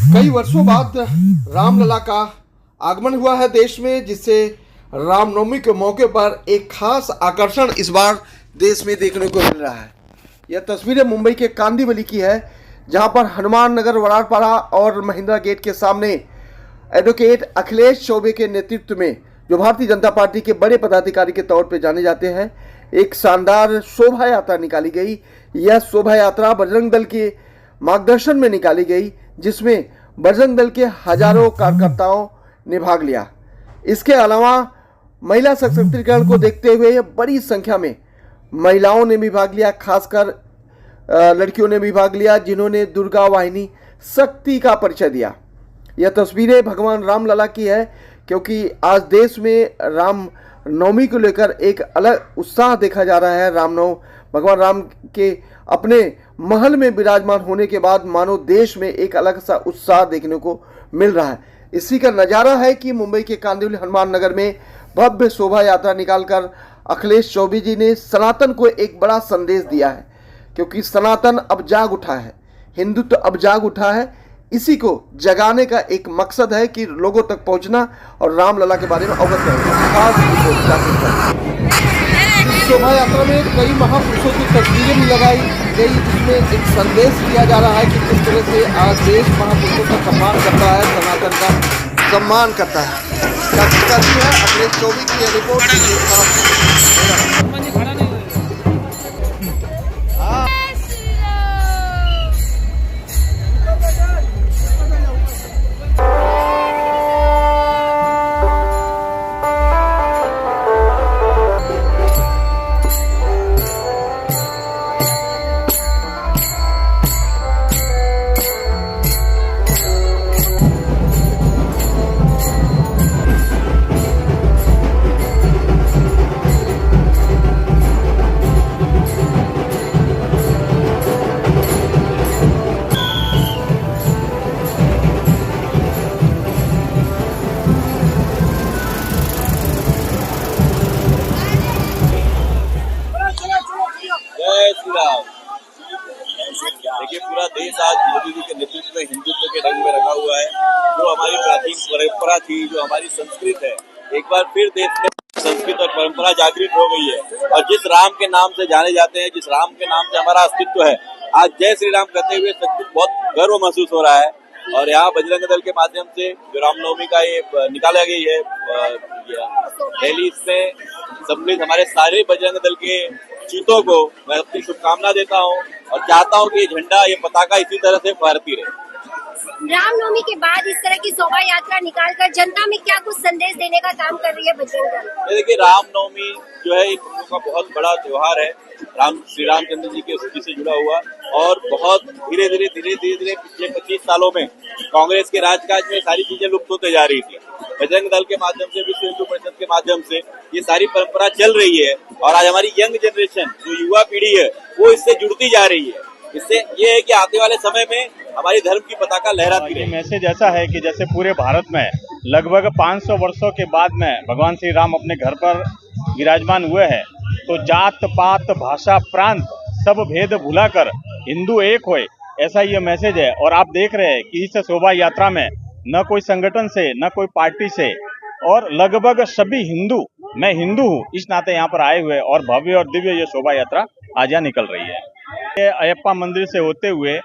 कई वर्षों बाद रामलला का आगमन हुआ है देश में, जिससे रामनवमी के मौके पर एक खास आकर्षण इस बार देश में देखने को मिल रहा है। यह तस्वीरें मुंबई के कांदिवली की है, जहां पर हनुमान नगर, वराड़पाड़ा और महिंद्रा गेट के सामने एडवोकेट अखिलेश चौबे के नेतृत्व में, जो भारतीय जनता पार्टी के बड़े पदाधिकारी के तौर पर जाने जाते हैं, एक शानदार शोभा यात्रा निकाली गई। यह शोभा यात्रा बजरंग दल के मार्गदर्शन में निकाली गई, जिसमें बजरंग दल के हजारों कार्यकर्ताओं ने भाग लिया। इसके अलावा महिला सशक्तिकरण को देखते हुए बड़ी संख्या में महिलाओं ने भी भाग लिया, खासकर लड़कियों ने भी भाग लिया, जिन्होंने दुर्गा वाहिनी शक्ति का परिचय दिया। यह तस्वीरें भगवान रामलला की है, क्योंकि आज देश में राम नवमी को लेकर एक अलग उत्साह देखा जा रहा है। भगवान राम के अपने महल में विराजमान होने के बाद मानो देश में एक अलग सा उत्साह देखने को मिल रहा है। इसी का नज़ारा है कि मुंबई के कांदिवली हनुमान नगर में भव्य शोभा यात्रा निकालकर अखिलेश चौबे जी ने सनातन को एक बड़ा संदेश दिया है, क्योंकि सनातन अब जाग उठा है, हिंदुत्व अब जाग उठा है। इसी को जगाने का एक मकसद है कि लोगों तक पहुंचना और रामलला के बारे में अवगत रहना। शोभा यात्रा में कई महापुरुषों की तस्वीरें भी लगाई गई, जिसमें एक संदेश दिया जा रहा है कि किस तरह से आज देश महापुरुषों का सम्मान करता है, सनातन का सम्मान करता है। अखिलेश चौबे की रिपोर्ट। देखिए, पूरा देश आज मोदी जी के नेतृत्व में हिंदुत्व के रंग में रंगा हुआ है। जो हमारी प्राचीन परंपरा थी, जो हमारी संस्कृत है, एक बार फिर देश में संस्कृत और परंपरा जागृत हो गई है। और जिस राम के नाम से जाने जाते हैं, जिस राम के नाम से हमारा अस्तित्व है, आज जय श्री राम कहते हुए सचमुच बहुत गर्व महसूस हो रहा है। और यहाँ बजरंग दल के माध्यम से जो रामनवमी का ये निकाला गई है रैली, इसमें सम्मिलित हमारे सारे बजरंग दल के चीतों को मैं अपनी शुभकामना देता हूँ और चाहता हूँ कि ये झंडा, ये पताका इसी तरह से फहरती रहे। रामनवमी के बाद इस तरह की शोभा यात्रा निकालकर जनता में क्या कुछ संदेश देने का काम कर रही है बजरंग दल? देखिए, रामनवमी जो है एक हम लोग का बहुत बड़ा त्योहार है, श्री रामचंद्र जी के स्थिति से जुड़ा हुआ, और बहुत धीरे धीरे पिछले 25 सालों में कांग्रेस के राजकाज में सारी चीजें लुप्त होते जा रही थी। बजरंग दल के माध्यम से, विश्व हिंदू परिषद के माध्यम से ये सारी परंपरा चल रही है, और आज हमारी यंग जनरेशन, जो युवा पीढ़ी है, वो इससे जुड़ती जा रही है। इससे ये है कि आने वाले समय में हमारी धर्म की पताका लहराती रहे। मैसेज ऐसा है कि जैसे पूरे भारत में लगभग 500 वर्षों के बाद में भगवान श्री राम अपने घर पर विराजमान हुए हैं, तो जात पात भाषा प्रांत सब भेद भुलाकर हिंदू एक होए, ऐसा ये मैसेज है। और आप देख रहे हैं कि इस शोभा यात्रा में न कोई संगठन से, न कोई पार्टी से, और लगभग सभी हिंदू, मैं हिंदू हूँ इस नाते यहाँ पर आए हुए, और भव्य और दिव्य ये शोभा यात्रा आज यहाँ निकल रही है। ये अयप्पा मंदिर से होते हुए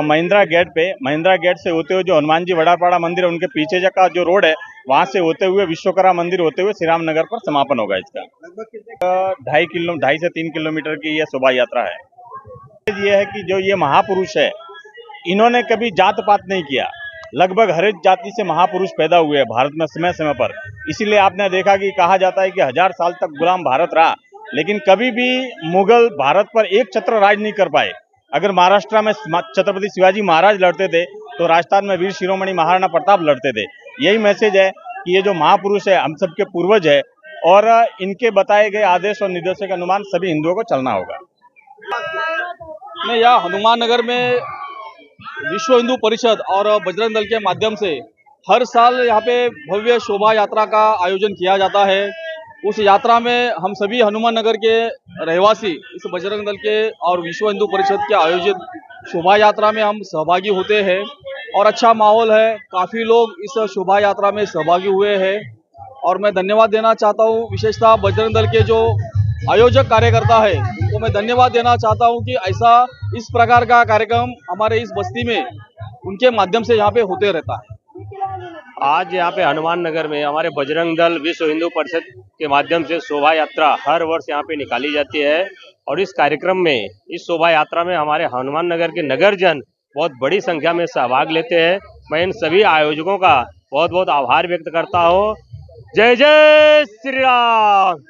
महिंद्रा गेट से होते हुए जो हनुमान जी वड़ापाड़ा मंदिर है, उनके पीछे का जो रोड है, वहां से होते हुए विश्वकर्मा मंदिर होते हुए श्री राम नगर पर समापन होगा इसका। 2.5 से 3 किलोमीटर की यह शोभा यात्रा है। ये है कि जो ये महापुरुष है, इन्होंने कभी जात पात नहीं किया। लगभग हर एक जाति से महापुरुष पैदा हुए हैं भारत में समय समय पर। इसीलिए आपने देखा कि कहा जाता है कि 1000 साल तक गुलाम भारत रहा, लेकिन कभी भी मुगल भारत पर एक छत्र राज नहीं कर पाए। अगर महाराष्ट्र में छत्रपति शिवाजी महाराज लड़ते थे, तो राजस्थान में वीर शिरोमणि महाराणा प्रताप लड़ते थे। यही मैसेज है कि ये जो महापुरुष है हम सबके पूर्वज है, और इनके बताए गए आदेश और निर्देशों के अनुमान सभी हिंदुओं को चलना होगा। मैं यहाँ हनुमान नगर में विश्व हिंदू परिषद और बजरंग दल के माध्यम से हर साल यहाँ पे भव्य शोभा यात्रा का आयोजन किया जाता है। उस यात्रा में हम सभी हनुमान नगर के रहवासी इस बजरंग दल के और विश्व हिंदू परिषद के आयोजित शोभा यात्रा में हम सहभागी होते हैं और अच्छा माहौल है। काफ़ी लोग इस शोभा यात्रा में सहभागी हुए हैं और मैं धन्यवाद देना चाहता हूँ विशेषतः बजरंग दल के जो आयोजक कार्यकर्ता है उनको मैं धन्यवाद देना चाहता हूँ कि ऐसा इस प्रकार का कार्यक्रम हमारे इस बस्ती में उनके माध्यम से यहाँ पे होते रहता है। आज यहाँ पे हनुमान नगर में हमारे बजरंग दल विश्व हिंदू परिषद के माध्यम से शोभा यात्रा हर वर्ष यहाँ पे निकाली जाती है और इस कार्यक्रम में इस शोभा यात्रा में हमारे हनुमान नगर के नगरजन बहुत बड़ी संख्या में सहभाग लेते हैं। मैं इन सभी आयोजकों का बहुत बहुत आभार व्यक्त करता हूँ। जय जय श्री राम।